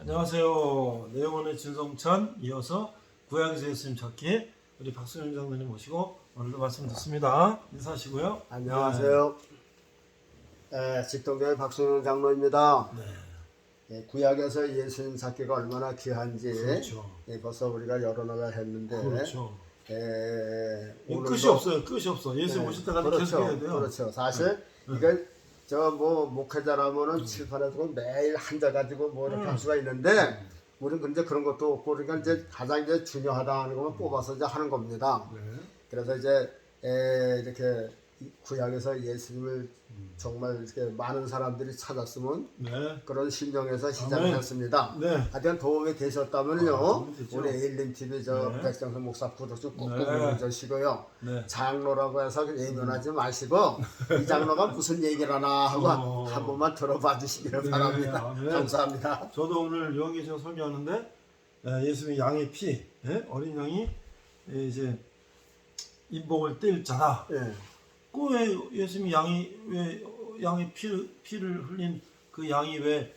안녕하세요. 내용원의 진성찬 이어서 구약에서 예수님 찾기 우리 박수영 장로님 모시고 오늘도 말씀 듣습니다. 인사하시고요. 안녕하세요. 직동교회 박수영 장로입니다. 구약에서 예수님 찾기가 얼마나 귀한지 그렇죠. 벌써 우리가 여러 나라 했는데 그렇죠. 오늘도 끝이 없어요. 끝이 없어. 예수님 오실 때까지 계속 해야 돼요. 그렇죠. 사실 이걸 저 뭐 목회자라면은 칠판에 두고 매일 한자 가지고 뭐 이렇게 할 수가 있는데 우리는 근데 그런 것도 없고 그러니까 이제 가장 이제 중요하다 하는 것만 뽑아서 이제 하는 겁니다. 그래서 이제 이렇게 구약에서 예수님을 정말 이렇게 많은 사람들이 찾았으면 그런 심정에서 시작을 했습니다. 하여튼 도움이 되셨다면요. 도움이 되죠. 우리 에일림 TV 저 백정선 목사 구독 좀 꼭 눌러주시고요. 장로라고 해서 예면하지 마시고 이 장로가 무슨 얘기를 하나 하고 한 번만 들어봐 주시기를 바랍니다. 감사합니다. 저도 오늘 여기서 설교하는데 예수님의 양의 피, 어린 양이 이제 인복을 뗄 자다. 왜 예수님이 왜 양의 피를 흘린 그 양이 왜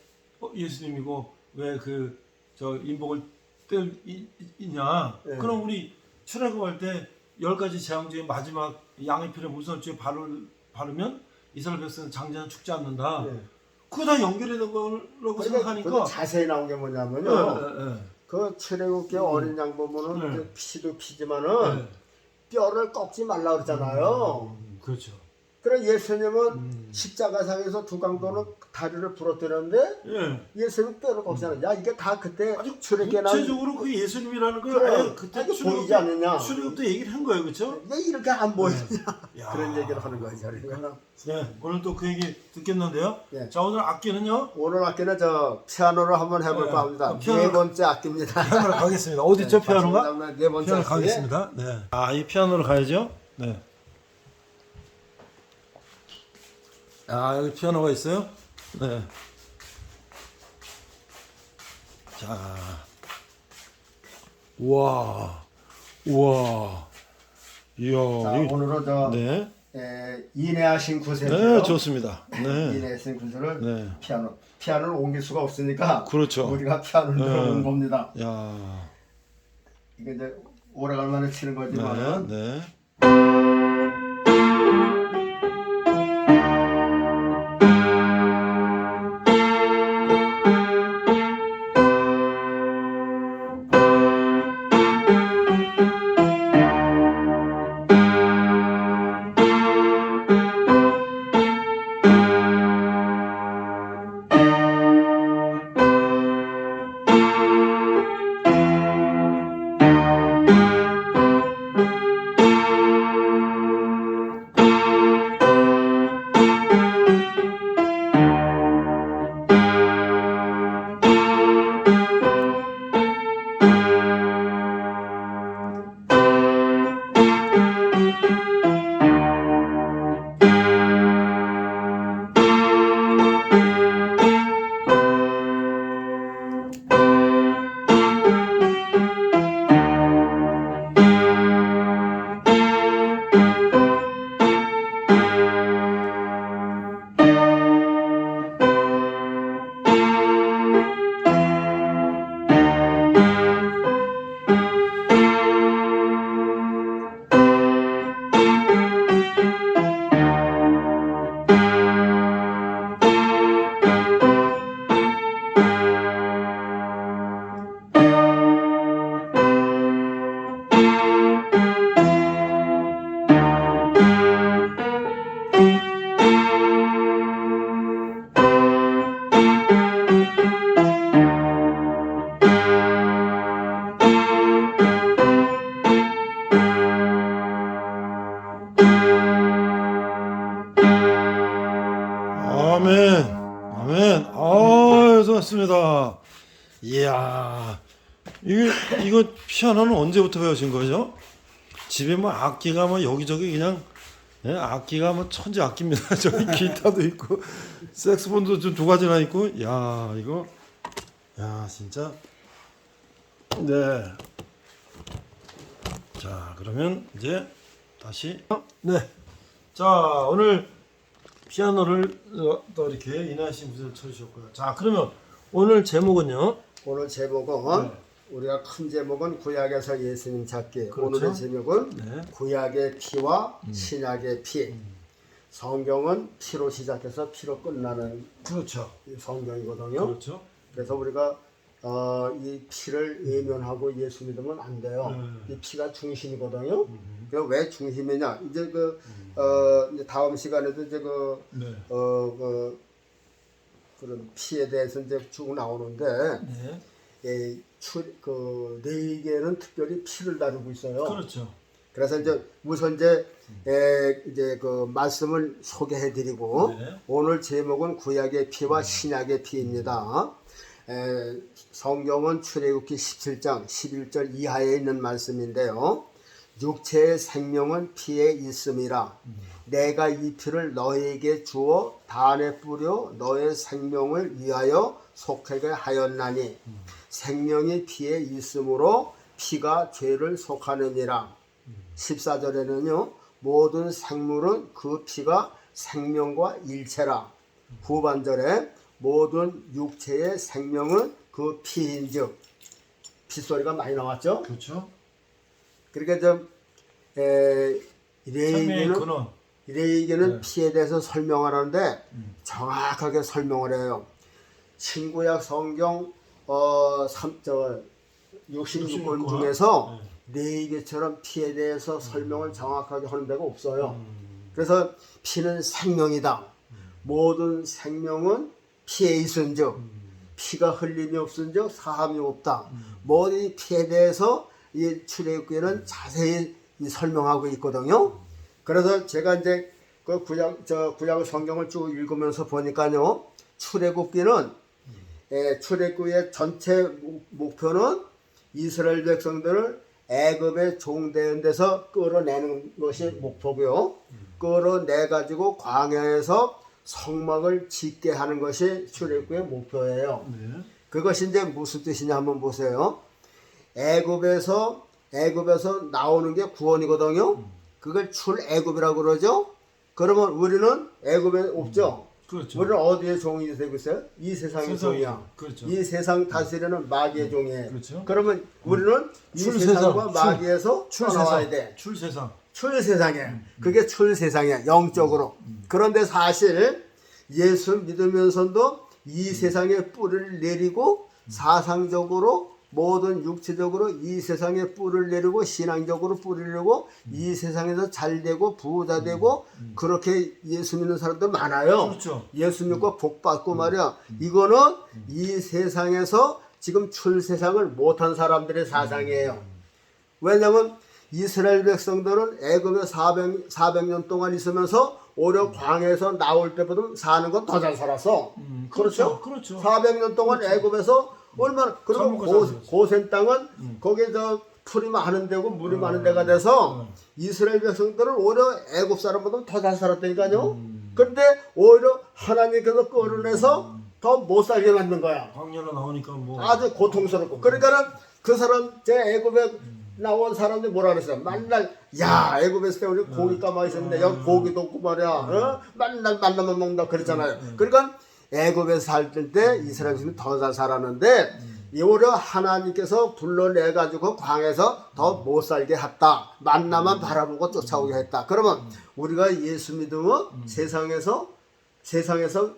예수님이고 왜 그 저 인복을 뗄이냐? 그럼 우리 출애굽할 때 10가지 재앙 중에 마지막 양의 피를 무설주에 바르면 이스라엘 백성은 장자는 죽지 않는다. 그거 다 연결되는 거라고 생각하니까 자세히 나온 게 뭐냐면요. 그 출애굽기 어린 양 보면은 피도 피지만은 뼈를 꺾지 말라 그러잖아요. 그렇죠. 그래 예수님은 십자가상에서 두 강도는 다리를 부러뜨렸는데 예수님 뼈를 꺾잖아요. 야 이게 다 그때 출애굽에 나온 구체적으로 그 예수님이라는 걸 그때 보이지 않느냐? 출애굽 때 얘기를 한 거예요, 그렇죠? 왜 이렇게 안 보이냐? 그런 얘기를 하는 거죠. 오늘 또 그 얘기 듣겠는데요. 자 오늘 악기는요? 오늘 악기는 저 피아노를 한번 해볼까 합니다. 네 번째 악기입니다. 피아노로 가겠습니다. 어디 있죠 피아노가? 네 번째 피아노 가겠습니다. 이 피아노로 가야죠. 여기 피아노가 있어요. 자, 우와, 이야. 자, 오늘은 저 인내하신 구세죠. 네, 좋습니다. 인내하신 구세를 피아노를 옮길 수가 없으니까 그렇죠. 우리가 피아노를 들어온 겁니다. 야, 이게 이제 오래간만에 치는 거지만. 아멘. 좋습니다. 이야, 이거 피아노는 언제부터 배우신 거죠? 집에 뭐 악기가 뭐 여기저기 그냥 악기가 뭐 천지 악기입니다. 저기 기타도 있고 색소폰도 좀 2가지나 있고. 야 진짜. 자 그러면 이제 다시 자 오늘 피아노를 또 이렇게 인하신 분을 쳐주셨고요. 자 그러면 오늘 제목은요. 오늘 제목은 네. 우리가 큰 제목은 구약에서 예수님 찾기. 그렇죠. 오늘의 제목은 네. 구약의 피와 신약의 피. 성경은 피로 시작해서 피로 끝나는 그렇죠. 성경이거든요. 그렇죠. 그래서 우리가 이 피를 외면하고 예수 믿으면 안 돼요. 이 피가 중심이거든요. 그럼 왜 중심이냐? 이제 이제 다음 시간에도 이제 네. 그런 피에 대해서 이제 쭉 나오는데 네. 네 특별히 피를 다루고 있어요. 그렇죠. 그래서 이제 우선 이제 그 말씀을 소개해드리고 네. 오늘 제목은 구약의 피와 신약의 피입니다. 성경은 출애굽기 17장 11절 이하에 있는 말씀인데요. 육체의 생명은 피에 있음이라. 내가 이 피를 너에게 주어 단에 뿌려 너의 생명을 위하여 속하게 하였나니 생명이 피에 있으므로 피가 죄를 속하느니라. 14절에는요. 모든 생물은 그 피가 생명과 일체라. 후반절에 모든 육체의 생명은 그 피인즉. 핏소리가 많이 나왔죠. 그렇죠. 그러니까 생명의 근원. 이레이기는 네. 피에 대해서 설명하는데 정확하게 설명을 해요. 신구약 성경 66권 중에서 레이기처럼 피에 대해서 설명을 정확하게 하는 데가 없어요. 그래서 피는 생명이다. 모든 생명은 피에 있은즉 피가 흘림이 없은즉 사함이 없다. 모든 피에 대해서 이 출애굽기는 자세히 설명하고 있거든요. 그래서 제가 이제 그 구약 성경을 쭉 읽으면서 보니까요, 출애굽기는 출애굽의 전체 목표는 이스라엘 백성들을 애굽의 종되는 데서 끌어내는 것이 목표고요. 끌어내 가지고 광야에서 성막을 짓게 하는 것이 출애굽의 목표예요. 네. 그것이 이제 무슨 뜻이냐 한번 보세요. 애굽에서 나오는 게 구원이거든요. 그걸 출애굽이라고 그러죠. 그러면 우리는 애굽에 없죠. 그렇죠. 우리는 어디에 종이 되고 있어요? 이 세상의 종이야. 그렇죠. 이 세상 다스리는 마귀의 종이에요. 그렇죠. 그러면 우리는 이 세상과 마귀에서 나와야 돼. 출세상. 출세상에. 그게 출세상이야. 영적으로. 그런데 사실 예수 믿으면서도 이 세상에 뿌리를 내리고 사상적으로 모든 육체적으로 이 세상에 뿔을 내리고 신앙적으로 뿌리를 내고 이 세상에서 잘되고 부자 되고 그렇게 예수 믿는 사람들 많아요. 그렇죠. 예수 믿고 복 받고 말이야. 이거는 이 세상에서 지금 출세상을 못한 사람들의 사상이에요. 왜냐하면 이스라엘 백성들은 애굽에 400년 동안 있으면서 오히려 광야에서 나올 때보다 사는 건 더 잘 살았어. 그렇죠? 그렇죠. 400년 동안 애굽에서 얼마나 그리고 고센 땅은 거기에 풀이 많은 데고 물이 많은 데가 돼서 이스라엘 백성들은 오히려 애굽 사람보다 더 잘 살았다니까요. 그런데 오히려 하나님께서 끌어내서 더 못 살게 만든 거야. 광야로 나오니까 뭐 아주 고통스럽고. 그러니까는 그 사람 제 애굽에 나온 사람들이 뭐라 그랬어요? 맨날 야 애굽에 있을 때 우리 고기 까마 있었는데 여기 고기도 없고 말이야. 맨날 만나만 먹는다 그랬잖아요. 그러니까 애굽에서 살 때 이스라엘이 더 잘 살았는데 오히려 하나님께서 불러내 가지고 광에서 더 못 살게 했다. 만나만 바라보고 쫓아오게 했다. 그러면 우리가 예수 믿으면 세상에서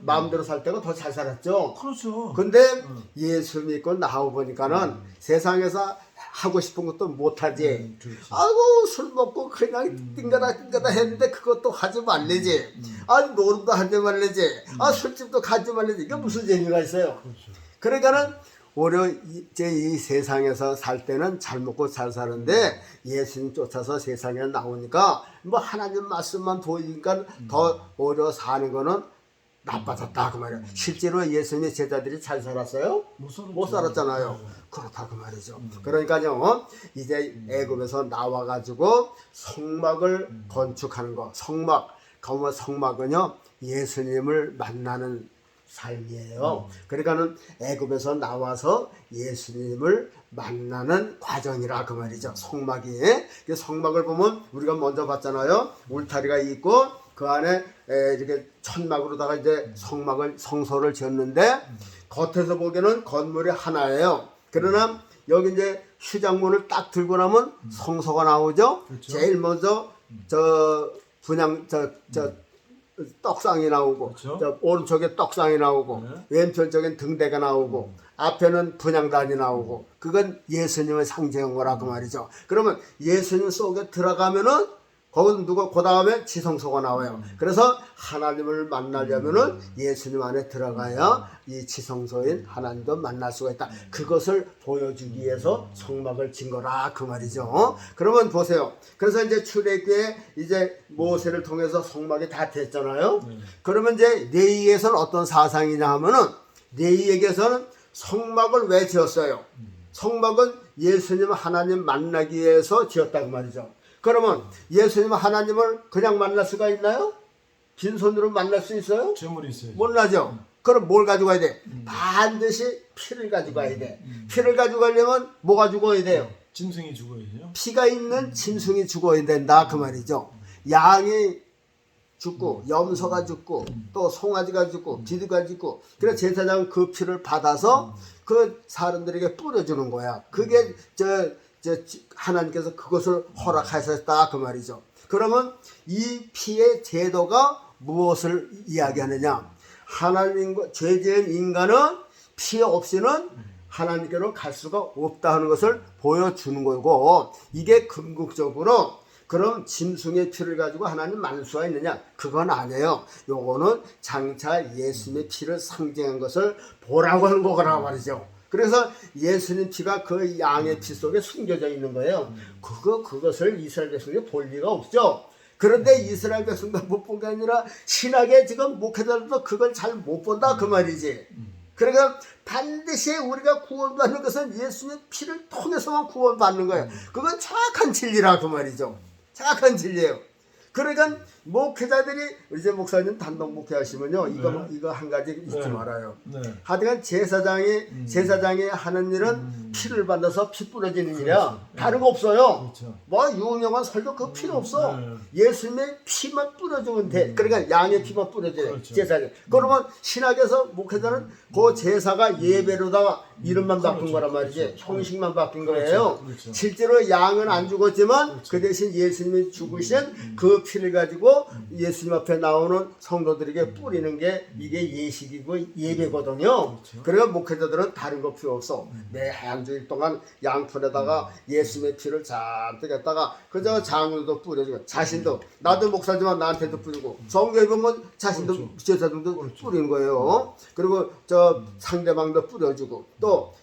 마음대로 살 때가 더 잘 살았죠. 그렇죠. 근데 예수 믿고 나와 보니까는 세상에서 하고 싶은 것도 못하지. 아이고 술 먹고 그냥 띵가다 했는데 그것도 하지 말래지. 노름도 하지 말래지. 술집도 가지 말래지. 이게 무슨 재미가 있어요. 그러니까는 오히려 이 세상에서 살 때는 잘 먹고 잘 사는데 예수님 쫓아서 세상에 나오니까 뭐 하나님 말씀만 보이니까 더 오히려 사는 거는 나빠졌다 그 말이야. 실제로 예수님의 제자들이 잘 살았어요? 못 살았잖아요. 그렇다 그 말이죠. 그러니까요 이제 애굽에서 나와가지고 성막을 건축하는 거. 성막은요 예수님을 만나는 삶이에요. 그러니까는 애굽에서 나와서 예수님을 만나는 과정이라 그 말이죠. 성막이. 성막을 보면 우리가 먼저 봤잖아요. 울타리가 있고 그 안에 이렇게 천막으로다가 이제 성소를 지었는데 겉에서 보기에는 건물이 하나예요. 그러나 여기 이제 휴장문을 딱 들고 나면 성소가 나오죠. 그렇죠. 제일 먼저 저 분양 저 떡상이 나오고 그렇죠. 저 오른쪽에 떡상이 나오고 네. 왼편 쪽엔 등대가 나오고 앞에는 분향단이 나오고 그건 예수님을 상징한 거라고 말이죠. 그러면 예수님 속에 들어가면은 거기서 누가 그 다음에 지성소가 나와요. 그래서 하나님을 만나려면은 예수님 안에 들어가야 이 지성소인 하나님도 만날 수가 있다. 그것을 보여주기 위해서 성막을 진 거라 그 말이죠. 그러면 보세요. 그래서 이제 출애굽에 이제 모세를 통해서 성막이 다 됐잖아요. 그러면 이제 레위에서는 어떤 사상이냐 하면은 레위에게서는 성막을 왜 지었어요? 성막은 예수님 하나님 만나기 위해서 지었다고 말이죠. 그러면 예수님 하나님을 그냥 만날 수가 있나요? 빈손으로 만날 수 있어요? 재물이 있어요. 몰라죠. 그럼 뭘 가져가야 돼? 반드시 피를 가져가야 돼. 피를 가져가려면 뭐 가져가야 돼요? 짐승이 죽어야죠. 피가 있는 짐승이 죽어야 된다 그 말이죠. 양이 죽고 염소가 죽고 또 송아지가 죽고 비두가 죽고 그래서 제사장은 그 피를 받아서 그 사람들에게 뿌려주는 거야. 그게 하나님께서 그것을 허락하셨다 그 말이죠. 그러면 이 피의 제도가 무엇을 이야기하느냐? 하나님과 죄 지은 인간은 피 없이는 하나님께로 갈 수가 없다 하는 것을 보여주는 거고, 이게 궁극적으로 그럼 짐승의 피를 가지고 하나님 만날 수가 있느냐? 그건 아니에요. 요거는 장차 예수님의 피를 상징한 것을 보라고 하는 거라 말이죠. 그래서 예수님 피가 그 양의 피 속에 숨겨져 있는 거예요. 그것을 이스라엘 백성이 볼 리가 없죠. 그런데 이스라엘 백성도 못 본 게 아니라 신학에 지금 목회자들도 그걸 잘 못 본다 그 말이지. 그러니까 반드시 우리가 구원받는 것은 예수님의 피를 통해서만 구원받는 거예요. 그건 정확한 진리라 그 말이죠. 정확한 진리예요. 그러니까 목회자들이 이제 목사님 단독 목회하시면요 이거 한 가지 잊지 말아요. 하여간 제사장이 하는 일은 피를 받아서 피 뿌려지는 일이야. 다른 거 없어요. 뭐 유명한 설교 그 필요 없어. 예수님의 피만 뿌려주면 돼. 그러니까 양의 피만 뿌려줘요. 제사장. 그러면 신학에서 목회자는 그 제사가 예배로다가 이름만 바꾼 거란 말이지. 형식만 바뀐 거예요. 실제로 양은 안 죽었지만 그 대신 예수님이 죽으신 그 피를 가지고 예수님 앞에 나오는 성도들에게 뿌리는 게 이게 예식이고 예배거든요. 그래서 목회자들은 다른 거 필요 없어. 매 한 주일 동안 양푼에다가 예수님의 피를 잔뜩 했다가 그저 장로도 뿌려주고 자신도 나도 목사지만 나한테도 뿌리고 성경에 보면 자신도 제사장도 뿌리는 거예요. 그리고 저 상대방도 뿌려주고 또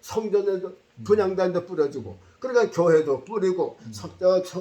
성전에도 분향단도 뿌려주고 그러니까 교회도 뿌리고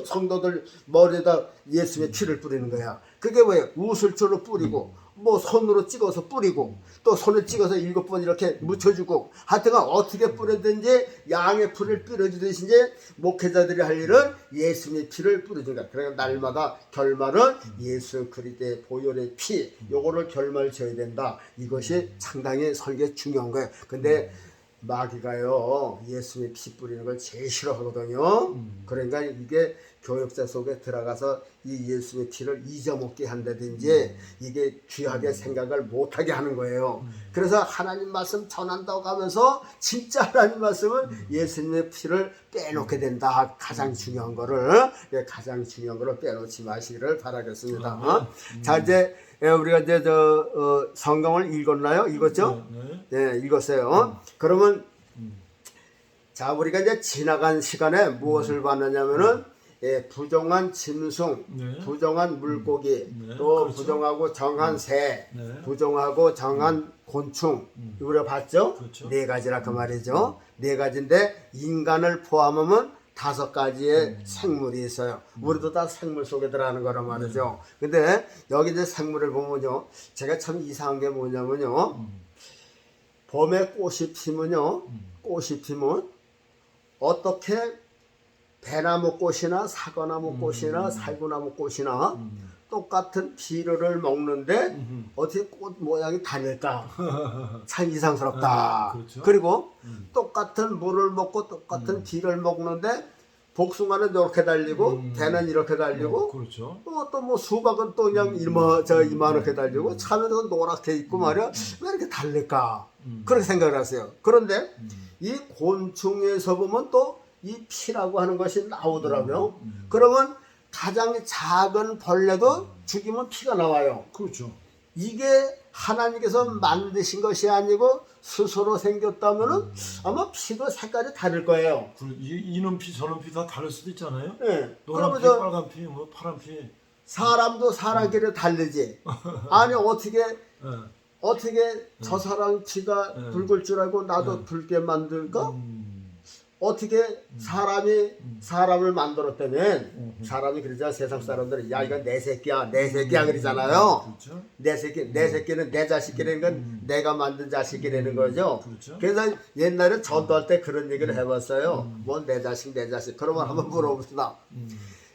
성도들 머리에다 예수의 피를 뿌리는 거야. 그게 뭐예요? 우슬초로 뿌리고 뭐 손으로 찍어서 뿌리고 또 손을 찍어서 7번 이렇게 묻혀주고 하여튼간 어떻게 뿌리든지 양의 피를 뿌려주듯이 이제 목회자들이 할 일은 예수의 피를 뿌려주는 거야. 그러니까 날마다 결말은 예수 그리스도의 보혈의 피 요거를 결말 지어야 된다. 이것이 상당히 설계 중요한 거예요. 근데 마귀가요 예수님의 피 뿌리는 걸 제일 싫어하거든요. 그러니까 이게 교역자 속에 들어가서 이 예수의 피를 잊어먹게 한다든지 이게 귀하게 생각을 못하게 하는 거예요. 그래서 하나님 말씀 전한다고 하면서 진짜 하나님 말씀은 예수님의 피를 빼놓게 된다. 가장 중요한 거를 빼놓지 마시기를 바라겠습니다. 자 이제 우리가 이제 성경을 읽었나요? 읽었죠? 네, 읽었어요. 그러면 자 우리가 이제 지나간 시간에 무엇을 봤느냐면은 부정한 짐승, 부정한 물고기, 또 부정하고 정한 새, 부정하고 정한 곤충 우리가 봤죠? 네 가지라 그 말이죠. 네 가지인데 인간을 포함하면 5가지의 생물이 있어요. 우리도 다 생물 속에 들어가는 거란 말이죠. 근데 여기 이제 생물을 보면요, 제가 참 이상한 게 뭐냐면요, 봄에 꽃이 피면 어떻게 배나무 꽃이나 사과나무 꽃이나 살구나무 꽃이나 똑같은 비료를 먹는데 어떻게 꽃 모양이 다를까? 참 이상스럽다. 그리고 똑같은 물을 먹고 똑같은 비를 먹는데 복숭아는 이렇게 달리고 대는 이렇게 달리고 그렇죠. 또 뭐 수박은 또 그냥 이만하게 달리고 참외도 노랗게 있고 말이야. 왜 이렇게 다를까? 그렇게 생각을 하세요. 그런데 이 곤충에서 보면 또 이 피라고 하는 것이 나오더라고요. 그러면 가장 작은 벌레도 죽이면 피가 나와요. 그렇죠. 이게 하나님께서 만드신 것이 아니고 스스로 생겼다면은 아마 피도 색깔이 다를 거예요. 이는 피 저는 피 다 다를 수도 있잖아요. 네. 노란 피, 그러면 빨간 피, 뭐 파란 피. 사람도 사람끼리 다르지. 아니 어떻게 예. 저 사람 피가 붉을 줄 알고 나도 붉게 만들까? 어떻게 사람이 사람을 만들었다면 사람이 그러잖아. 세상 사람들은 야 이건 내 새끼야 그러잖아요. 그렇죠. 내 새끼는 내 자식이라는 건 내가 만든 자식이라는 거죠. 그렇죠. 그래서 옛날에 전도할 때 그런 얘기를 해봤어요. 뭐 내 자식 그러면 한번 물어봅시다.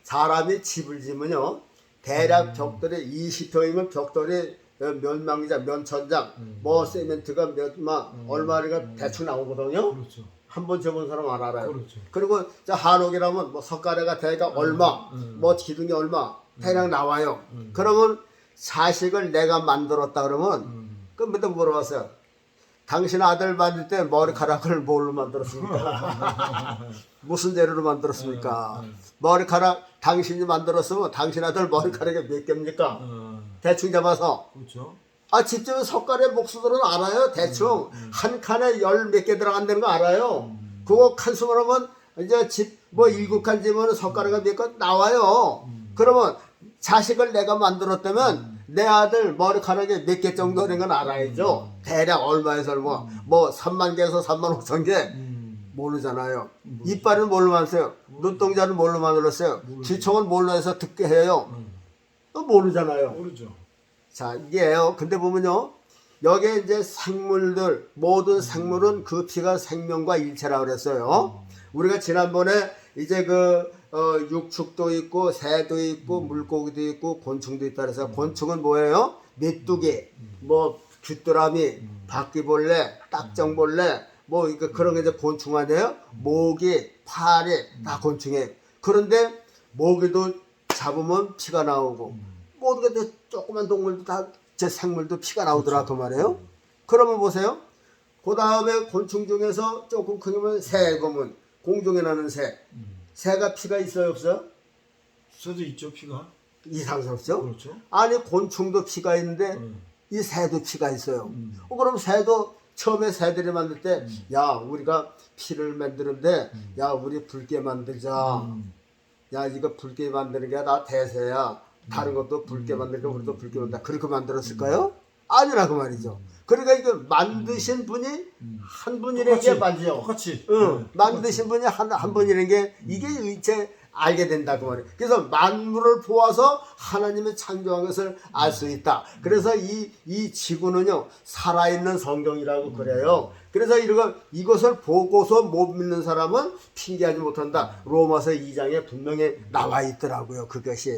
사람이 집을 지면요 대략 벽돌이 20평이면 벽돌이 몇 망이자 몇 천장 뭐 세멘트가 몇만 얼마가 대충 나오거든요. 그렇죠. 한번 접은 사람 안 알아요. 그렇죠. 그리고 자 한옥이라면 뭐 석가래가 대략 얼마, 뭐 기둥이 얼마 대략 나와요. 그러면 자식을 내가 만들었다 그러면 그럼 맨날 물어봤어요. 당신 아들 만들 때 머리카락을 뭘로 만들었습니까? 무슨 재료로 만들었습니까? 머리카락 당신이 만들었으면 당신 아들 머리카락이 몇 개입니까? 대충 잡아서. 그렇죠. 집주면 석가래 목수들은 알아요. 대충 한 칸에 열 몇 개 들어간다는 거 알아요. 그거 칸수만 하면 이제 집 뭐 7칸 지면 석가래가 몇 건 나와요. 그러면 자식을 내가 만들었다면 내 아들 머리카락이 몇 개 정도 되는 건 알아야죠. 대략 얼마에서 얼마 뭐 3만 개에서 3만 5천 개 모르잖아요. 이빨은 뭘로 만들었어요? 눈동자는 뭘로 만들었어요? 귀청은 뭘로 해서 듣게 해요? 또 모르잖아요. 모르죠. 자, 이게요. 근데 보면요. 여기에 이제 생물들, 모든 생물은 그 피가 생명과 일체라고 그랬어요. 우리가 지난번에 이제 육축도 있고, 새도 있고, 물고기도 있고, 곤충도 있다 그래서 곤충은 뭐예요? 메뚜기, 뭐, 귀뚜라미, 바퀴벌레, 딱정벌레, 뭐, 그런 게 이제 곤충 아니에요? 모기, 파리, 다 곤충이에요. 그런데 모기도 잡으면 피가 나오고, 모든 게 조그만 동물도 다 제 생물도 피가 나오더라 그 말이에요. 그러면 보세요. 그 다음에 곤충 중에서 조금 크면 새 보면 공중에 나는 새. 새가 피가 있어요 없어요? 새도 있죠 피가. 이상스럽죠? 그렇죠. 아니 곤충도 피가 있는데 이 새도 피가 있어요. 그럼 새도 처음에 새들이 만들 때 야 우리가 피를 만드는데 야 우리 붉게 만들자. 야 이거 붉게 만드는 게 나 대세야. 다른 것도 붉게 만들고 우리도 붉게 만든다. 그렇게 만들었을까요? 아니라고 말이죠. 그러니까 이거 만드신 분이 한 분이라는 게 맞죠. 똑같이. 만드신 분이 한 분이라는 게 이게 일체 알게 된다고 말이에요. 그래서 만물을 보아서 하나님의 창조한 것을 알 수 있다. 그래서 이 지구는요 살아있는 성경이라고 그래요. 그래서 이것을 보고서 못 믿는 사람은 핑계하지 못한다. 로마서 2장에 분명히 나와 있더라고요. 그것이.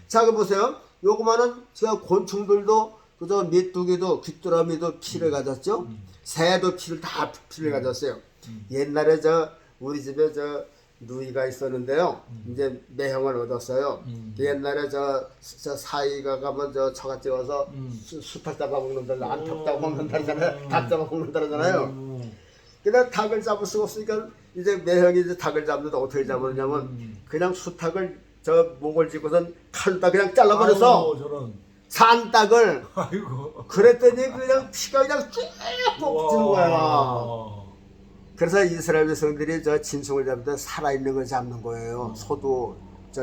자, 그 보세요. 요거만은 제가 곤충들도 그저 메뚜기도 귀뚜라미도 피를 가졌죠. 새도 피를 가졌어요. 옛날에 우리 집에 누이가 있었는데요. 이제 매형을 얻었어요. 옛날에 사이가 가면 처갓집 와서 수탉 잡아먹는다, 안탉 잡아먹는다잖아요. 닭 잡아먹는다잖아요. 근데 닭을 잡을 수가 없으니까 이제 매형이 이제 닭을 잡는데 어떻게 잡느냐면 그냥 수탉을 목을 쥐고선 칼로 그냥 잘라버려서 산 닭을. 아이고. 그랬더니 그냥 피가 그냥 쭉 뽑히는 거야. 그래서 이스라엘 백성들이 짐승을 잡을 때 살아있는 걸 잡는 거예요. 소도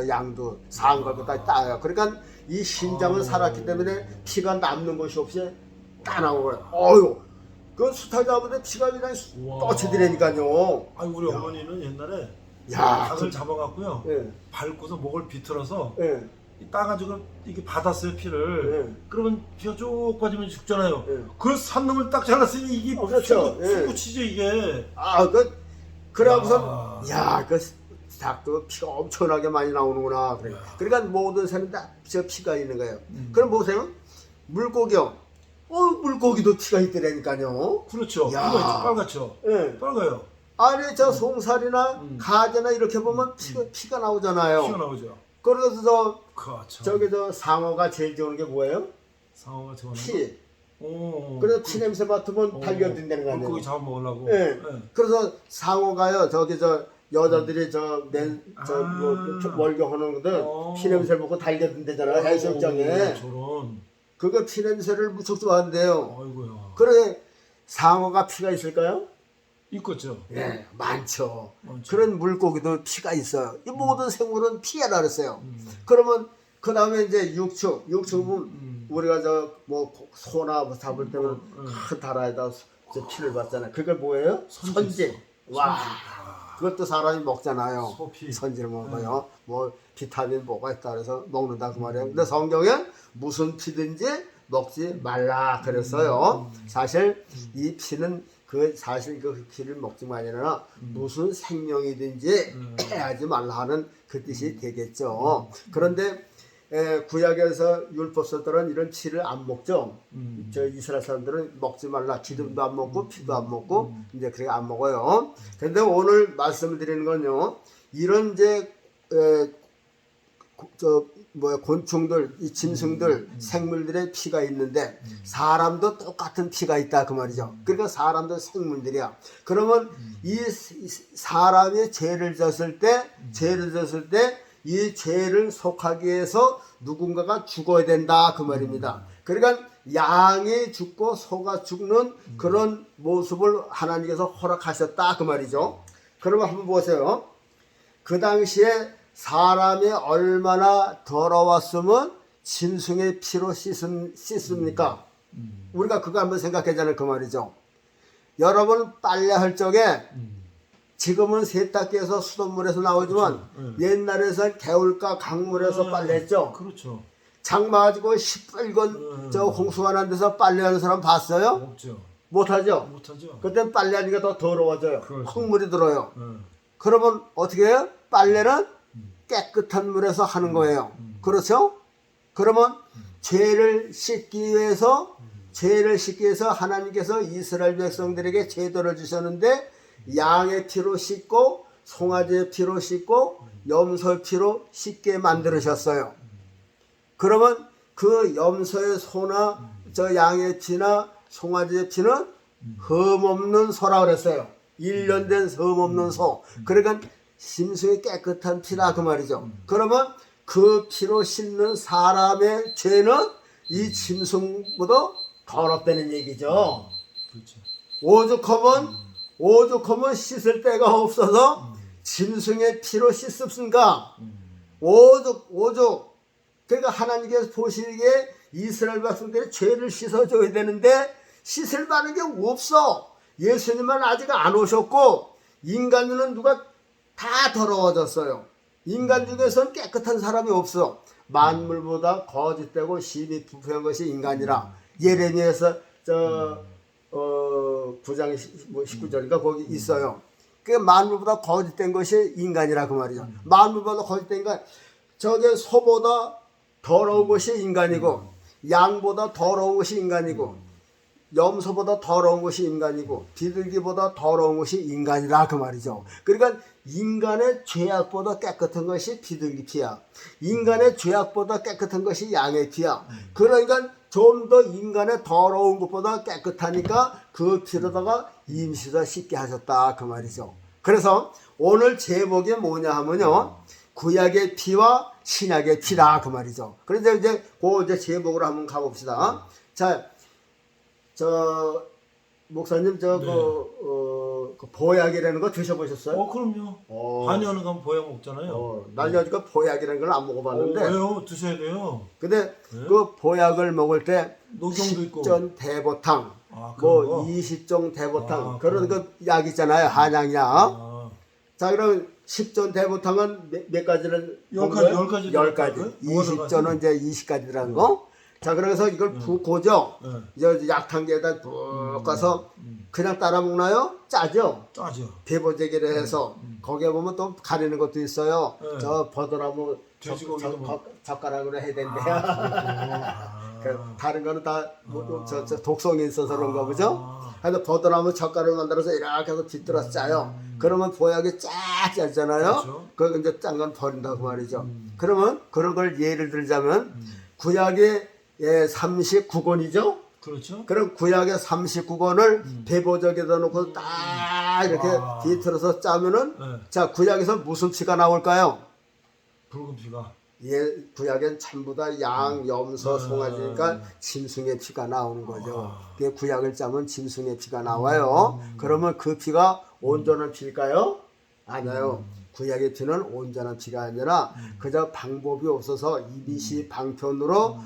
양도 상한 걸도 다 따요. 그러니까 이 심장은 살았기 때문에 피가 남는 것이 없이 다 나온 거예요. 어휴, 그 수탉 잡을 때 피가 그냥 떠치더라니까요. 아니 우리 어머니는 옛날에 야, 닭을 잡아갖고요. 예. 밟고서 목을 비틀어서 예. 따가지고 이게 받았어요 피를. 그러면 피가 쭉 빠지면 죽잖아요. 예. 그 산 놈을 딱 잘랐으니 이게 그렇죠. 수구치죠 이게. 그래갖고서 야, 그 닭도 피가 엄청나게 많이 나오는구나. 그러니까 모든 사람이 다 피가 있는 거예요. 그럼 보세요. 물고기요. 물고기도 피가 있더라니까요. 그렇죠. 야. 피가 있죠. 빨갛죠. 예. 빨가요. 아니 저 송살이나 가지나 이렇게 보면 피가 나오잖아요. 피가 나오죠. 그래서 그렇죠. 저기 저 상어가 제일 좋은 게 뭐예요? 상어가 좋아하는 피. 오. 그래서 피 냄새 맡으면 달려든다는 거 아니에요? 고기 잡아먹으려고. 예. 그래서 상어가요 저기 저 여자들이 뭐 월경하는 것들 피 냄새를 맡고 달려든다잖아요 해수욕장에. 저런. 그거 피 냄새를 무척 좋아한대요. 아이고야. 그래 상어가 피가 있을까요? 있겠죠. 네, 많죠. 많죠. 그런 물고기도 피가 있어요. 이 모든 생물은 피가 그랬어요. 그러면 그 다음에 이제 육축은 우리가 저 뭐 소나 뭐 잡을 때는 큰 다라에다 저 피를 받잖아요. 그게 뭐예요? 선지. 와, 그것도 사람이 먹잖아요. 소피. 선지를 먹어요. 뭐 비타민 뭐가 있다 그래서 먹는다 그 말이에요. 근데 성경에 무슨 피든지 먹지 말라 그랬어요. 사실 이 피는 사실 그 피를 먹지만 아니라 무슨 생명이든지 해하지 말라 하는 그 뜻이 되겠죠. 그런데 구약에서 율법서들은 이런 피를 안 먹죠. 저 이스라엘 사람들은 먹지 말라. 기름도 안 먹고 피도 안 먹고 이제 그렇게 안 먹어요. 그런데 오늘 말씀을 드리는 건요. 이런 이제 곤충들, 이 짐승들, 생물들의 피가 있는데 사람도 똑같은 피가 있다 그 말이죠. 그러니까 사람도 생물들이야. 그러면 이 사람이 죄를 졌을 때 이 죄를 속하기 위해서 누군가가 죽어야 된다 그 말입니다. 그러니까 양이 죽고 소가 죽는 그런 모습을 하나님께서 허락하셨다 그 말이죠. 그러면 한번 보세요. 그 당시에 사람이 얼마나 더러웠으면 짐승의 피로 씻습니까? 우리가 그거 한번 생각하자는 그 말이죠. 여러분 빨래할 적에 지금은 세탁기에서 수돗물에서 나오지만 그렇죠. 옛날에는 개울가 강물에서 빨래했죠. 그렇죠. 장마 가지고 시뻘건 저 홍수가 데서 빨래하는 사람 봤어요? 없죠. 못하죠. 못하죠. 그땐 빨래하니까 더 더러워져요. 그렇죠. 흙물이 들어요. 그러면 어떻게 해요? 빨래는 깨끗한 물에서 하는 거예요. 그렇죠? 그러면 죄를 씻기 위해서 하나님께서 이스라엘 백성들에게 제도를 주셨는데 양의 피로 씻고 송아지의 피로 씻고 염소의 피로 씻게 만들으셨어요. 그러면 그 염소의 소나 저 양의 피나 송아지의 피는 흠없는 소라 그랬어요. 1년 된 흠없는 소. 그러니까 심수의 깨끗한 피라 그 말이죠. 그러면 그 피로 씻는 사람의 죄는 이 짐승보다 더럽다는 얘기죠. 그렇죠. 오죽하면 씻을 데가 없어서 짐승의 피로 씻습니까? 오죽. 그러니까 하나님께서 보시기에 이스라엘 백성들의 죄를 씻어줘야 되는데 씻을 만한 게 없어. 예수님은 아직 안 오셨고 인간은 누가 다 더러워졌어요. 인간 중에서는 깨끗한 사람이 없어. 만물보다 거짓되고 심히 부패한 것이 인간이라. 예레미야에서 9장 19절인가 거기 있어요. 그 만물보다 거짓된 것이 인간이라 그 말이죠. 만물보다 거짓된 건 저게 소보다 더러운 것이 인간이고 양보다 더러운 것이 인간이고 염소보다 더러운 것이 인간이고 비둘기보다 더러운 것이 인간이라 그 말이죠. 그러니까 인간의 죄악보다 깨끗한 것이 비둘기 피야. 인간의 죄악보다 깨끗한 것이 양의 피야. 그러니까 좀 더 인간의 더러운 것보다 깨끗하니까 그 피로다가 임시다 씻게 하셨다 그 말이죠. 그래서 오늘 제목이 뭐냐 하면요, 구약의 피와 신약의 피다 그 말이죠. 그래서 이제 그 제목으로 한번 가봅시다. 자, 목사님 그 보약이라는 거 드셔보셨어요? 그럼요. 한의원에 가면 보약 먹잖아요. 난 여지껏 보약이라는 걸 안 먹어봤는데. 왜요? 드셔야 돼요. 근데 그 보약을 먹을 때 녹용도 있고. 10전 대보탕, 그런 뭐 거? 20종 대보탕 그런 그 약 있잖아요. 한약약. 자, 그럼 10전 대보탕은 몇 가지를 10가지 10가지. 20전은 이제 20가지 들어간 거. 자, 그래서 이걸 붓고죠. 이제 약탕기에다 푹 가서 그냥 따라 먹나요? 짜죠? 짜죠. 대보제기를 해서 거기에 보면 또 가리는 것도 있어요. 저 버드나무 돼지고기도 뭐. 젓가락으로 해야 된대요. 아, 그 다른 거는 다 저 독성이 있어서 그런가 보죠. 아. 그래서 버드나무 젓가락을 만들어서 이렇게 해서 뒤틀어서 짜요. 그러면 보약이 쫙 짜잖아요. 그렇죠. 그거 이제 짠 건 버린다고 말이죠. 그러면 그런 걸 예를 들자면 구약이 39권이죠. 그렇죠. 그럼 구약의 39권을 배보적에다 놓고 딱 이렇게 와. 뒤틀어서 짜면은 네. 자 구약에서 무슨 피가 나올까요? 붉은 피가. 구약엔 전부 다 양, 염소, 송아지니까 짐승의 피가 나오는 거죠. 그게 구약을 짜면 짐승의 피가 나와요. 그러면 그 피가 온전한 피일까요? 아니요. 구약의 피는 온전한 피가 아니라 그저 방법이 없어서 이비시 방편으로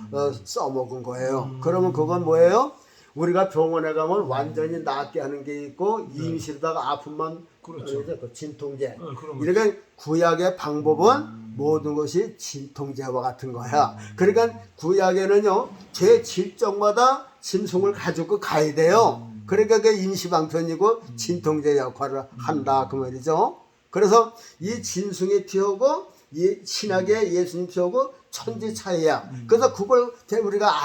써먹은 거예요. 그러면 그건 뭐예요? 우리가 병원에 가면 완전히 낫게 하는 게 있고 임시로다가 아픔만 그렇죠. 그 진통제. 그런 이러니까 구약의 방법은 모든 것이 진통제와 같은 거야. 그러니까 구약에는요 제 질정마다 짐승을 가지고 가야 돼요. 그러니까 그 임시방편이고 진통제 역할을 한다 그 말이죠. 그래서 이 짐승의 피하고 이 신약의 예수님 피하고 천지 차이야. 그래서 그걸 우리가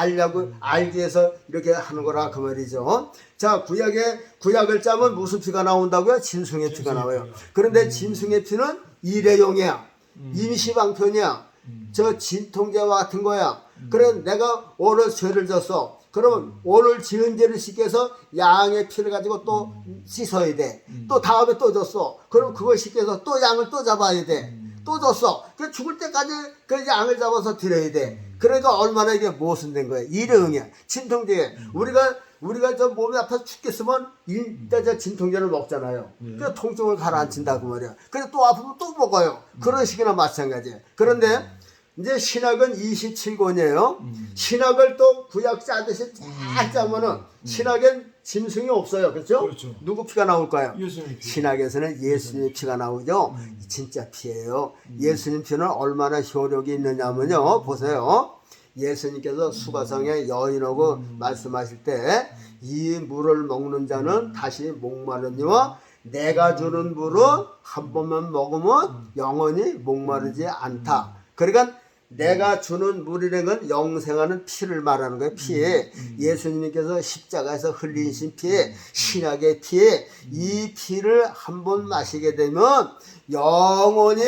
알기 위해서 이렇게 하는 거라 그 말이죠. 자, 구약을 짜면 무슨 피가 나온다고요? 짐승의 피가 나와요. 그런데 짐승의 피는 일회용이야. 임시방편이야. 저 진통제와 같은 거야. 그래 내가 오늘 죄를 졌어. 그러면 오늘 지은 죄를 씻기 위해서 양의 피를 가지고 또 씻어야 돼. 또 다음에 또 졌어. 그럼 그걸 씻기 위해서 또 양을 또 잡아야 돼. 또 줬어. 그 죽을 때까지 그 양을 잡아서 드려야 돼. 그러니까 얼마나 이게 모순된 거야. 일회용이야. 진통제. 우리가 저 몸이 아파서 죽겠으면 일단 저 진통제를 먹잖아요. 그 통증을 가라앉힌다 그 말이야. 그래서 또 아프면 또 먹어요. 그런 식이나 마찬가지예요. 그런데 이제 신약은 27권이에요. 신약을 또 구약 짜듯이 쫙 짜면은 신약엔 짐승이 없어요. 그렇죠? 그렇죠. 누구 피가 나올까요? 예수님 피. 신약에서는 예수님 피가 나오죠. 진짜 피예요. 예수님 피는 얼마나 효력이 있느냐면요. 보세요. 예수님께서 수가성에 여인하고 말씀하실 때 이 물을 먹는 자는 다시 목마르니와 내가 주는 물은 한 번만 먹으면 영원히 목마르지 않다. 그러니까 내가 주는 물이라는 건 영생하는 피를 말하는 거예요. 피에 예수님께서 십자가에서 흘리신 피에 신약의 피에 이 피를 한 번 마시게 되면 영원히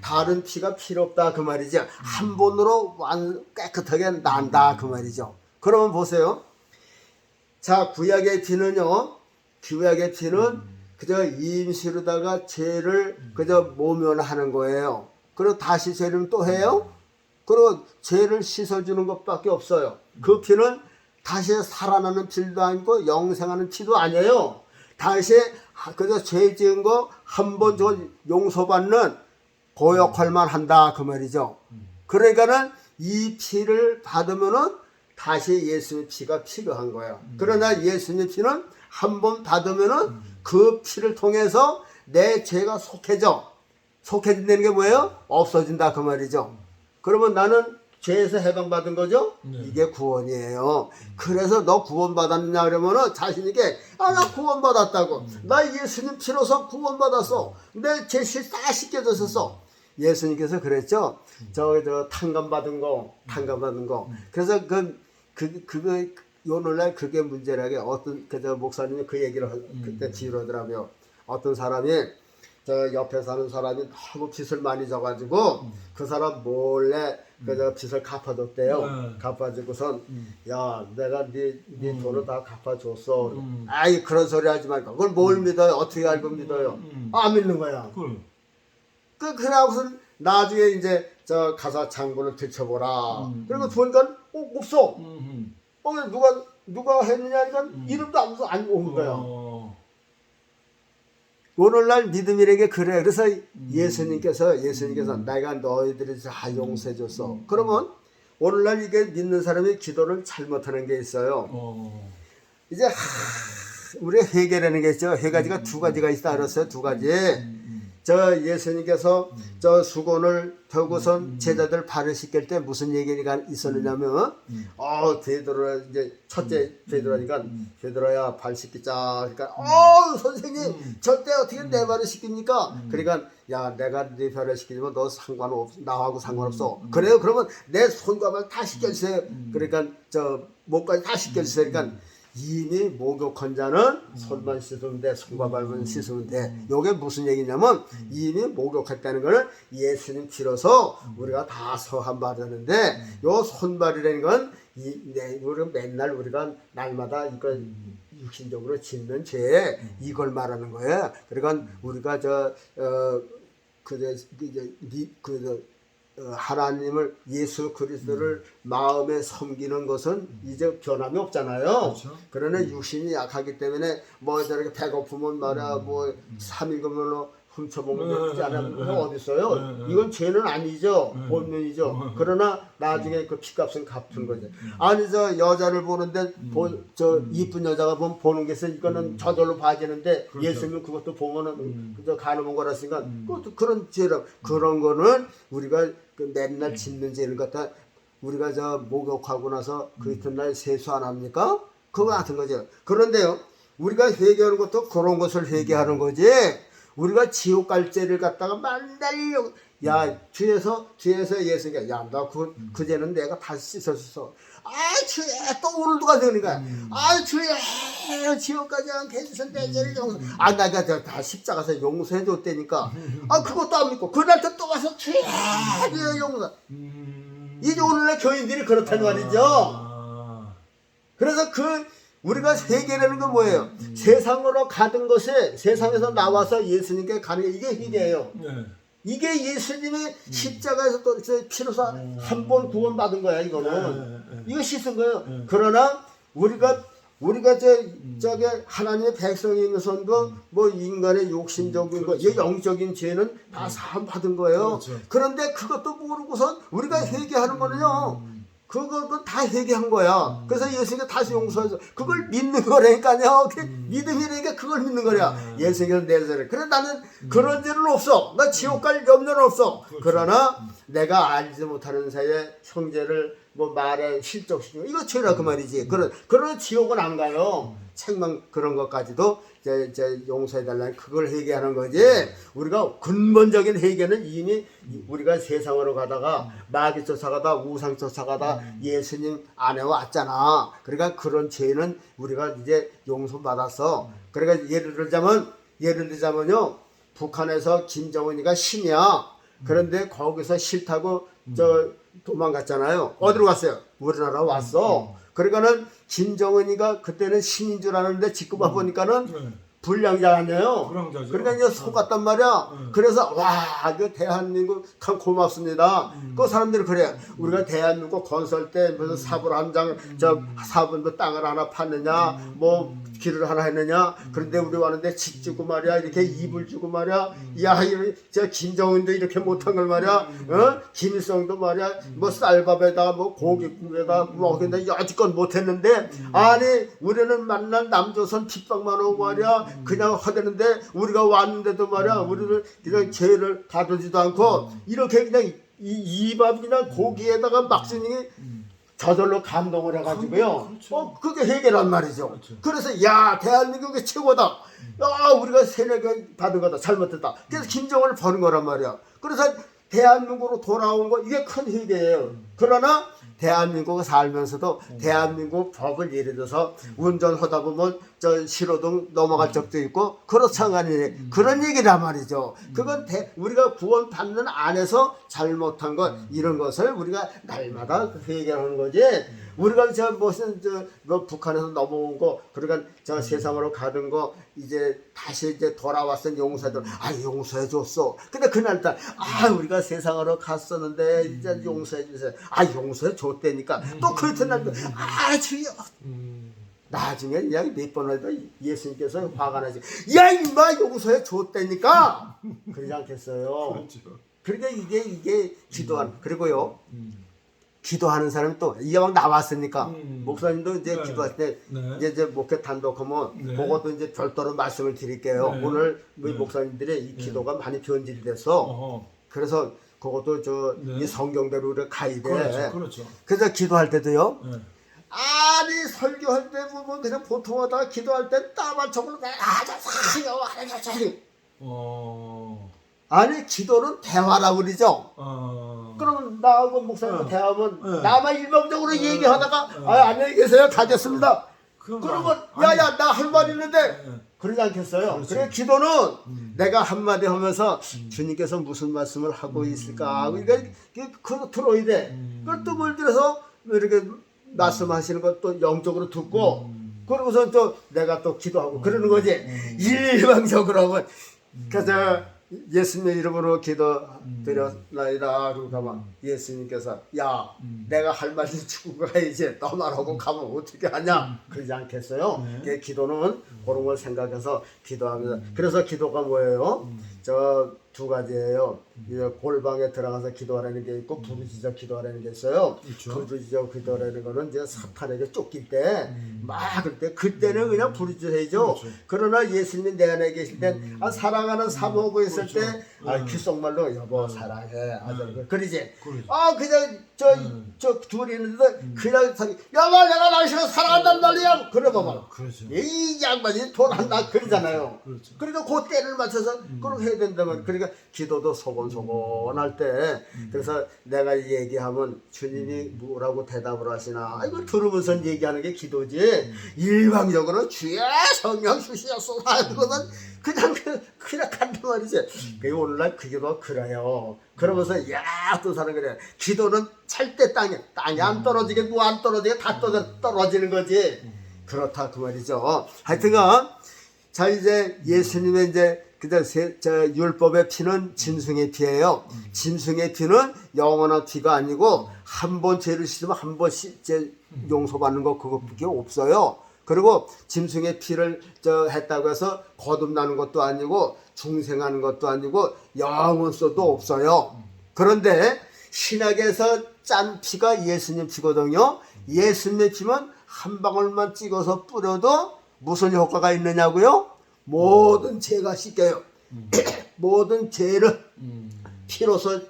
다른 피가 필요 없다 그 말이죠. 한 번으로 깨끗하게 난다 그 말이죠. 그러면 보세요. 자, 구약의 피는요. 구약의 피는 그저 임시로다가 죄를 그저 모면하는 거예요. 그리고 다시 죄를 또 해요. 그리고 죄를 씻어주는 것밖에 없어요. 그 피는 다시 살아나는 피도 아니고 영생하는 피도 아니에요. 다시 그저 죄 지은 거 한 번 저 용서받는 그 역할만 한다 그 말이죠. 그러니까는 이 피를 받으면은 다시 예수님의 피가 필요한 거예요. 그러나 예수님의 피는 한 번 받으면은 그 피를 통해서 내 죄가 속해진다는 게 뭐예요? 없어진다 그 말이죠. 그러면 나는 죄에서 해방받은 거죠? 네. 이게 구원이에요. 그래서 너 구원받았냐 그러면은 자신있게 나 구원받았다고. 나 예수님 피로서 구원받았어. 내 죄 다 씻겨졌었어. 예수님께서 그랬죠. 저 탕감받은 거. 그래서 그거 오늘날 그게 문제라게 어떤 그저 목사님이 그 얘기를 그때 지으더라고요. 어떤 사람이 저 옆에 사는 사람이 너무 빚을 많이 져가지고 그 사람 몰래 그저 빚을 갚아줬대요. 갚아주고선 야 내가 네 돈을 다 갚아줬어. 아이 그런 소리 하지 말고 그걸 뭘 믿어요? 어떻게 알고 믿어요? 안 믿는 거야. 그래갖고선 나중에 이제 저 가서 장부를 들춰보라. 그리고 보니까 없어. 누가 했느냐니까 이름도 아무도 안 온 거야. 오늘날 믿음이라는 게 그래. 그래서 예수님께서 내가 너희들이 다 용서해줬어. 그러면 오늘날 이게 믿는 사람이 기도를 잘못하는 게 있어요. 이제 우리 회개라는 게 있죠. 회가지가 두 가지가 있다 그랬어요. 두 가지. 저 예수님께서 저 수건을 펴고선 제자들 발을 씻길 때 무슨 얘기가 있었느냐면 베드로 이제 첫째 베드로니까 베드로야 발 씻기자. 그러니까 선생님 절대 어떻게 내 발을 씻깁니까? 그러니까 야 내가 네 발을 씻기지만 너 나하고 상관없어. 그래요? 그러면 내 손과 발 다 씻겨주세요. 그러니까 저 목까지 다 씻겨주세요. 그러니까 이미 목욕한 자는 손만 씻으면 돼, 손과 발만 씻으면 돼. 이게 무슨 얘기냐면 이미 목욕했다는 거는 예수님 피로서 우리가 다 서한 바라는데 요 손발이라는 건 우리가 맨날 우리가 날마다 이걸 육신적으로 짓는 죄 이걸 말하는 거예요. 그러니까 우리가 하나님을 예수 그리스도를 마음에 섬기는 것은 이제 변함이 없잖아요. 그렇죠. 그러나 육신이 약하기 때문에 뭐 저렇게 배고프면 말이야 뭐 3일금으로 훔쳐먹는 게 어디 있어요? 이건 죄는 아니죠. 본면이죠. 그러나 나중에 그 피값은 갚은 거죠. 아니 저 여자를 보는데 저 이쁜 여자가 보는 게 있어. 이거는 저절로 봐지는데 그렇죠. 예수님은 그것도 보면은 그저 가늠한 거라으니까 그것도 그런 죄라 그런 거는 우리가 그 맨날 짓는 죄를 갖다 우리가 저 목욕하고 나서 그 이튿날 세수 안 합니까? 그거 같은 거죠. 그런데요 우리가 회개하는 것도 그런 것을 회개하는 거지. 우리가 지옥 갈 죄를 갖다가 맨날 야 뒤에서 예수님이 야나 그 죄는 내가 다 씻었어. 주여 또 오늘도 가서 그러니까 주여 지옥 가지 않게 해주신 내 죄를 용서. 내가 다 십자가에서 용서해 줬다니까. 그것도 안 믿고 그날 또 가서 주여 용서. 이제 오늘날 교인들이 그렇단 말이죠. 그래서 우리가 회개라는 건 뭐예요? 세상으로 가던 것에 세상에서 나와서 예수님께 가는 게 이게 회개예요. 이게 예수님의 십자가에서 또 피로서 한 번 구원받은 거야. 이거는 이거 씻은 거예요. 그러나 우리가 저게 하나님의 백성이면서 뭐 인간의 욕심적인 거, 이 영적인 죄는 다 사함 받은 거예요. 그렇죠. 그런데 그것도 모르고선 우리가 회개하는 거는요. 그건 다 회개한 거야. 그래서 예수님이 다시 용서해서 그걸 믿는 거라니까요. 믿음이라니까 그걸 믿는 거야. 예수님께서 내 죄를. 그래 나는 그런 죄는 없어. 나 지옥 갈 염려는 없어. 그렇죠. 그러나 내가 알지 못하는 사이에 형제를 뭐 말에 실족시키고 이거 죄라 그 말이지. 그런 지옥은 안 가요. 책망 그런 것까지도 이제 용서해달라는 그걸 회개하는 거지. 우리가 근본적인 회개는 이미 우리가 세상으로 가다가 마귀 쫓아가다 우상 쫓아가다 예수님 안에 왔잖아. 그러니까 그런 죄는 우리가 이제 용서받았어. 그러니까 예를 들자면요 북한에서 김정은이가 신이야. 그런데 거기서 싫다고 도망갔잖아요. 어디로 갔어요? 우리나라 왔어. 그러니까는 김정은이가 그때는 신인 줄 아는데 지금 와보니까는 불량자 아니에요. 불량자죠. 그러니까 이제 속았단 말이야. 그래서 이거 대한민국 참 고맙습니다. 그 사람들이 그래. 우리가 대한민국 건설 때 무슨 사분 한 장, 사분도 땅을 하나 팠느냐, 뭐 길을 하나 했느냐. 그런데 우리 왔는데 집 주고 말이야, 이렇게 이불 주고 말이야. 야, 저 김정은도 이렇게 못한 걸 말이야. 김일성도 말이야, 뭐 쌀밥에다, 뭐 고깃국에다, 뭐 근데 여지껏 못했는데, 아니 우리는 만난 남조선 핍박만 오고 말이야. 그냥 하대는데 우리가 왔는데도 말이야 우리는 그냥 죄를 가두지도 않고 이렇게 그냥 이 밥 그냥 고기에다가 막주님이 저절로 감동을 해가지고요. 그렇죠. 그게 회개란 말이죠. 그렇죠. 그래서 야 대한민국이 최고다. 우리가 세뇌가 받은 거다. 잘못했다. 그래서 김정은을 버린 거란 말이야. 그래서 대한민국으로 돌아온 거 이게 큰 회개예요. 그러나 대한민국에 살면서도 대한민국 법을 예를 들어서 운전하다 보면 신호등 넘어갈 적도 있고 그렇지 않으니 그런 얘기란 말이죠. 그건 우리가 구원받는 안에서 잘못한 것 이런 것을 우리가 날마다 회개하는 거지. 우리가 뭐 북한에서 넘어온 거 그러니까 세상으로 가는 거 이제 다시 이제 돌아왔은 용서들 용서해 줬어. 근데 그날따라 우리가 세상으로 갔었는데 이제 용서해 주세요. 용서해 줬다니까 또 그 이튿날 주여. 나중에 그냥 몇 번 해도 예수님께서 화가 나지. 야 임마 용서해 줬다니까. 그러지 않겠어요. 그렇죠. 그러니까 이게 기도한 그리고요. 기도하는 사람이 또 이게 막 나왔으니까 목사님도 이제 네. 기도할 때 네. 이제 목회 단독하면 네. 그것도 이제 별도로 말씀을 드릴게요. 네. 오늘 우리 네. 목사님들의 이 기도가 많이 변질이 돼서 어허. 그래서 그것도 저 네. 이 성경대로 우리가 가야 돼. 그렇죠. 그래서 기도할 때도요. 네. 아니 설교할 때 보면 그냥 보통 하다가 기도할 때 따만 저걸 아니 기도는 대화라고 그러죠. 그러면 나하고 목사님 네. 대화하면 네. 나만 일방적으로 네. 얘기하다가 네. 안녕히 계세요 가겠습니다. 그러면 그러면 야야 나 할 말 있는데 네. 그러지 않겠어요. 그렇죠. 그래 기도는 내가 한마디 하면서 주님께서 무슨 말씀을 하고 있을까 그러니까 그거 들어야 돼. 그걸 또 뭘 들어서 이렇게 말씀하시는 것도 영적으로 듣고 그러고서 또 내가 또 기도하고 그러는 거지. 일방적으로 하면 그래서 예수님의 이름으로 기도드렸나이다. 그러고 가면 예수님께서 야 내가 할 말이 죽고 가야지 너만 하고 가면 어떻게 하냐 그러지 않겠어요. 그 기도는 그런 걸 생각해서 기도하면서 그래서 기도가 뭐예요? 저 두 가지예요. 이제 골방에 들어가서 기도하라는 게 있고 부르짖어 기도하라는 게 있어요. 그렇죠. 부르짖어 기도하라는 거는 이제 사탄에게 쫓길 때 막 그때는 그냥 부르짖어야죠. 그렇죠. 그러나 예수님이 내 안에 계실 때 사랑하는 사모하고 있을 그렇죠. 때 귓속말로 여보 사랑해 그러지. 그렇죠. 그냥 저 둘이 있는데 그냥 여보 내가 당신을 사랑한단 말이야 그러면 그렇죠. 이 양반이 돈 한다 그러잖아요. 그렇죠. 그러니까 그 때를 맞춰서 그렇게 해야 된다면 그러니까 기도도 소곤소곤할 때 그래서 내가 얘기하면 주님이 뭐라고 대답을 하시나 이거 들으면서 얘기하는 게 기도지 일방적으로 주의 성령 주시옵소서 하는 것은 그냥 간단 말이지. 그 오늘날 그 기도가 그래요. 그러면서 야 어떤 사람 그래 기도는 찰때 땅에 안 떨어지게 뭐 안 떨어지게 다 떨어지는 거지. 그렇다 그 말이죠. 하여튼간 자 이제 예수님의 이제 저 율법의 피는 짐승의 피예요. 짐승의 피는 영원한 피가 아니고 한 번 죄를 씻으면 한 번 용서받는 거 그거밖에 없어요. 그리고 짐승의 피를 했다고 해서 거듭나는 것도 아니고 중생하는 것도 아니고 영원소도 없어요. 그런데 신약에서 짠 피가 예수님 피거든요. 예수님의 피면 한 방울만 찍어서 뿌려도 무슨 효과가 있느냐고요? 모든 죄가 씻겨요. 모든 죄를 피로서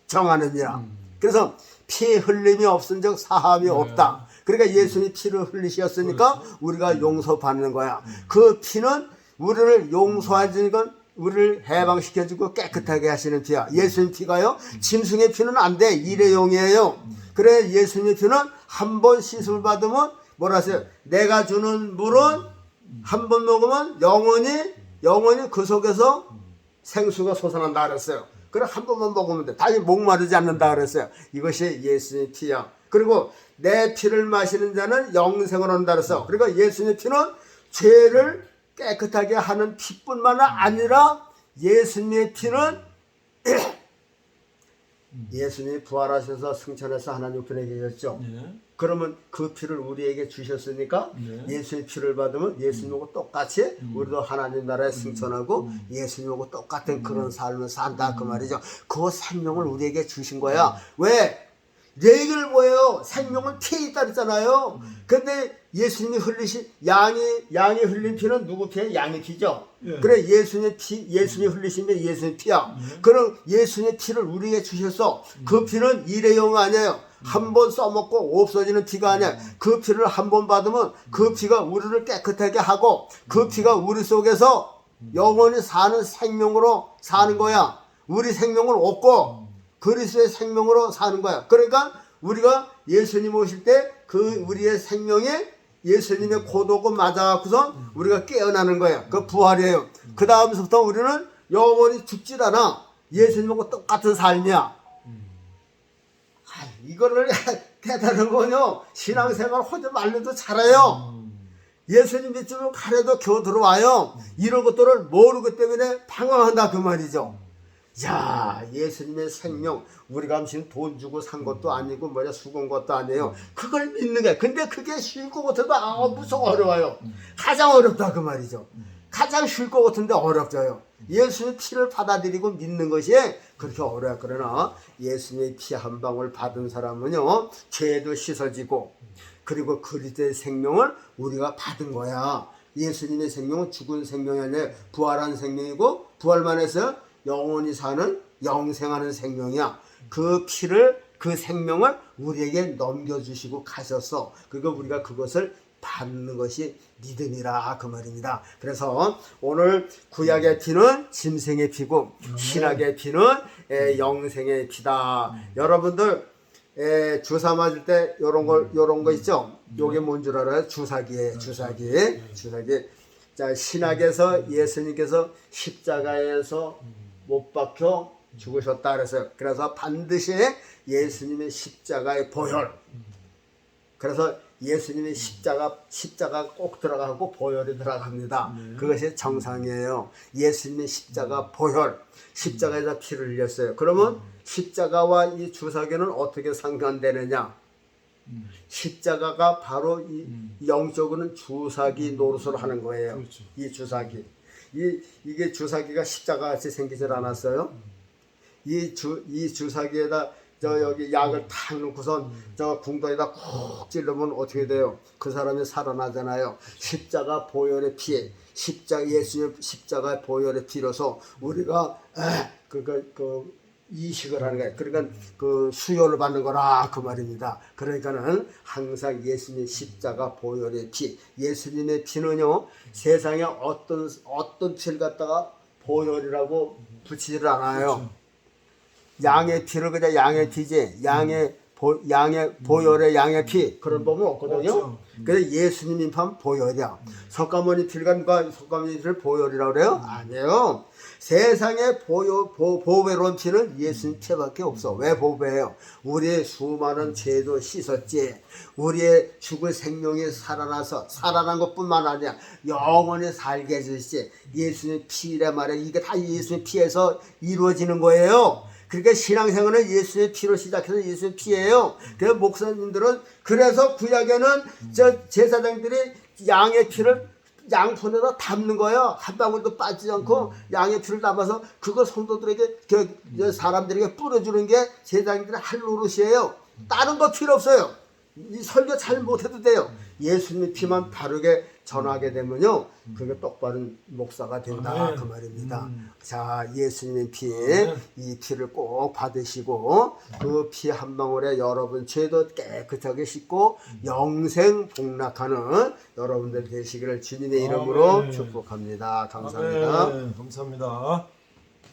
정하느니라. 그래서 피 흘림이 없은 적 사함이 없다. 그러니까 예수님이 피를 흘리셨으니까 우리가 용서받는 거야. 그 피는 우리를 용서하는 건 우리를 해방시켜주고 깨끗하게 하시는 피야. 예수님 피가요. 짐승의 피는 안 돼. 일회용이에요. 그래 예수님의 피는 한 번 씻음을 받으면 뭐라 하세요? 내가 주는 물은 한 번 먹으면 영원히 그 속에서 생수가 솟아난다 그랬어요. 그래 한 번만 먹으면 돼. 다시 목마르지 않는다 그랬어요. 이것이 예수님의 피야. 그리고 내 피를 마시는 자는 영생을 얻는다 그랬어요. 그러니까 예수님의 피는 죄를 깨끗하게 하는 피뿐만 아니라 예수님의 피는 예수님이 부활하셔서 승천해서 하나님 편에 계셨죠. 네. 그러면 그 피를 우리에게 주셨으니까 네. 예수의 피를 받으면 예수님하고 똑같이 우리도 하나님 나라에 승천하고 예수님하고 똑같은 그런 삶을 산다 그 말이죠. 그 생명을 우리에게 주신 거야. 왜? 내 얘기를 뭐예요? 생명은 피에 있다 그랬잖아요. 근데 예수님이 흘리신 양이 흘린 피는 누구 피예요? 양의 피죠. 예. 그래 예수님이 흘리신 게 예수님의 피야. 그럼 예수님의 피를 우리에게 주셔서 그 피는 일회용 아니에요. 한 번 써먹고 없어지는 피가 아니야. 그 피를 한 번 받으면 그 피가 우리를 깨끗하게 하고 그 피가 우리 속에서 영원히 사는 생명으로 사는 거야. 우리 생명을 얻고 그리스도의 생명으로 사는 거야. 그러니까 우리가 예수님 오실 때 그 우리의 생명이 예수님의 고도고 맞아갖고서 우리가 깨어나는 거야. 그 부활이에요. 그 다음부터 우리는 영원히 죽질 않아. 예수님하고 똑같은 삶이야. 이거를 깨달은 거요. 신앙생활 하지 말래도 잘해요. 예수님 믿으면 가래도 겨우 들어와요. 이런 것들을 모르기 때문에 방황한다 그 말이죠. 야 예수님의 생명 우리가 지금 돈 주고 산 것도 아니고 뭐냐 수고한 것도 아니에요. 그걸 믿는 게 근데 그게 싫고 못해도 무서워 어려워요. 가장 어렵다 그 말이죠. 가장 쉬울 것 같은데 어렵져요. 예수님의 피를 받아들이고 믿는 것이 그렇게 어려워요. 그러나 예수님의 피 한 방울 받은 사람은요, 죄도 씻어지고, 그리고 그리스도의 생명을 우리가 받은 거야. 예수님의 생명은 죽은 생명이 아니라 부활한 생명이고, 부활만 해서 영원히 사는 영생하는 생명이야. 그 피를, 그 생명을 우리에게 넘겨주시고 가셨어. 그리고 우리가 그것을 받는 것이 믿음이라 그 말입니다. 그래서 오늘 구약의 피는 짐승의 피고 신약의 피는 영생의 피다. 여러분들 주사 맞을 때 요런 거 있죠? 요게 뭔 줄 알아요? 주사기예요. 주사기. 자, 신약에서 예수님께서 십자가에서 못 박혀 죽으셨다 그랬어요. 그래서 반드시 예수님의 십자가의 보혈. 그래서 예수님의 십자가 꼭 들어가고 보혈이 들어갑니다. 그것이 정상이에요. 예수님의 십자가 보혈, 십자가에다 피를 흘렸어요. 그러면 십자가와 이 주사기는 어떻게 상관되느냐? 십자가가 바로 이 영적으로는 주사기 노릇을 하는 거예요. 그렇죠. 이 주사기. 이게 주사기가 십자가같이 생기질 않았어요. 이 주사기에다 여기 약을 탁 넣고선 저 궁덩이에다 콕 찔르면 어떻게 돼요? 그 사람이 살아나잖아요. 십자가 보혈의 피, 예수의 십자가 보혈의 피로서 우리가 이식을 하는 거예요. 그러니까 그 수혈을 받는 거라 그 말입니다. 그러니까는 항상 예수님의 십자가 보혈의 피, 예수님의 피는요 세상에 어떤 피를 갖다가 보혈이라고 붙이지를 않아요. 그렇죠. 양의 피를 그냥 양의 피지, 양의 보혈의 양의 피 그런 법은 없거든요. 그래서 예수님이 판 보혈이야. 석가모니 필과 석가모니 피를 보혈이라고 그래요? 아니에요. 세상에 보배로운 피는 예수님 피밖에 없어. 왜 보배예요? 우리의 수많은 죄도 씻었지. 우리의 죽을 생명이 살아난 것뿐만 아니라 영원히 살게 해주시지. 예수님 피래 말이야. 이게 다 예수님 피에서 이루어지는 거예요. 그러니까 신앙생활은 예수의 피로 시작해서 예수의 피예요. 그래서 목사님들은 그래서 구약에는 저 제사장들이 양의 피를 양손에다 담는 거예요. 한 방울도 빠지지 않고 양의 피를 담아서 그거 성도들에게 사람들에게 뿌려주는 게 제사장들의 할 노릇이에요. 다른 거 필요 없어요. 이 설교 잘 못해도 돼요. 예수님의 피만 바르게 전하게 되면요 그게 똑바른 목사가 된다 그 말입니다. 자, 예수님의 피, 이 피를 꼭 받으시고 그 피 한 방울에 여러분 죄도 깨끗하게 씻고 영생 복락하는 여러분들 되시기를 주님의 이름으로 축복합니다. 감사합니다. 감사합니다.